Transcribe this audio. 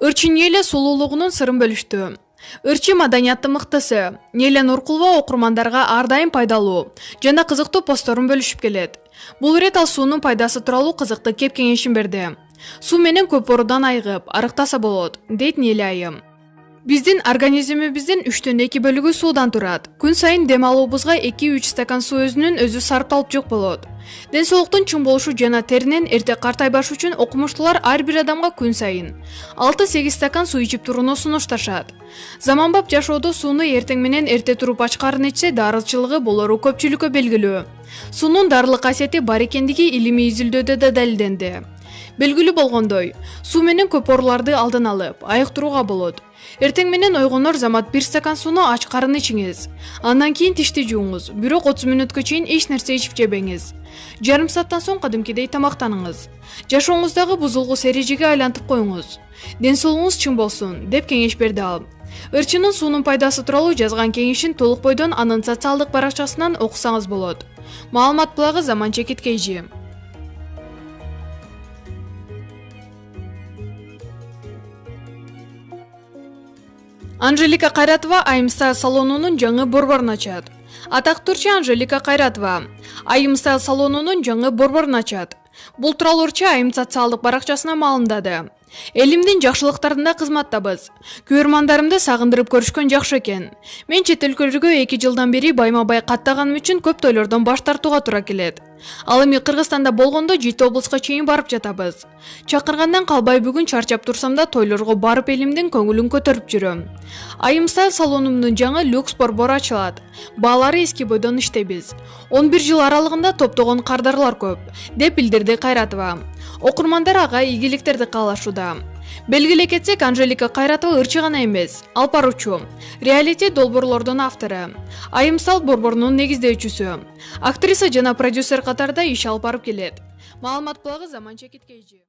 Ырчы Неле сулуулугунун сырын бөлүштү. Ырчы маданияттын мыктысы Неле Нуркулова окурмандарга ар дайым пайдалуу жана кызыктуу постторун бөлүшүп келет. Бул ирет ал суунун пайдасы тууралуу кызыктуу кеп кеңешин берди. Суу менен көп оорудан айыгып, арыктаса болот, дейт Неле айым. Биздин организмибиздин 3/2 бөлүгү суудан турат. Күн сайын дем алуубузга 2-3 стакан суу өзүнүн өзү сарпталып жок болот. Ден соолуктун чың болушу жана теринин эрте картайбашы үчүн окумуштуулар ар бир адамга күн сайын 6-8 стакан суу ичип турууну сунушташат. Заманбап жашоодо сууну эртең менен эрте туруп ачкарын ичсе дарылчылыгы болору көпчүлүккө белгилүү. Суунун дарылык касиети бар экендиги илимий изилдөөдө да далилденди. Белгилүү болгондой, суу менен көп ооруларды алдын алып, айыктырууга болот. Эртең менен ойгонор замат 1 стакан сууну ач карын ичиңиз. Андан кийин тишти жууңуз, бирок 30 мүнөткө чейин эч нерсе ичип жебеңиз. Жарым сааттан соң кадимкидей тамактаныңыз. Жашооңуздагы бузулгус эрежеге айлантып коюңуз. Ден соолугуңуз чың болсун, деп кеңеш берди ал. Ырчынын суунун пайдасы тууралуу жазган кеңешин толук бойдон анын социалдык баракчасынан окусаңыз болот. Маалымат булагы Заман Чекиткейжи. Анжелика Кайратова Айым Стайл салонунун жаңы борборун ачат. Атактуу ырчы Анжелика Кайратова Айым Стайл салонунун жаңы борборун ачат. Бул тууралуу ырчы Айым социалдык баракчасына маалымдады. Элимдин жакшылыктарында кызматтабыз. Көрмандарымды сагындырып көрүшкөн жакшы экен. Мен чет өлкөлөргө 2 жылдан бери байма-бай каттаганым үчүн көп тойлордон баш тартууга туура келет. Ал эми Кыргызстанда болгондо 7 облуска чейин барып жатабыз. Чакыргандан калбай бүгүн чарчап турсам да тойлорго барып элимдин көңүлүн көтөрүп жүрөм. Айым Стайл салонумдун жаңы люкс борбору ачылат. Баалары эски бойдон иштейбиз. 11 жыл аралыгында топтогон кардарлар көп, деп билдирди Кайратова. Окурмандар ага ийгиликтерди каалашууда. Белгилей кетсек, Анжелика Кайратова ырчы гана эмес, алып баруучу, реалити долбоорлордун автору, Айым Стайл борборунун негиздөөчүсү, актриса жана продюсер катарда иш алып барып келет. Маалымат булагы Заман Чекиткейжи.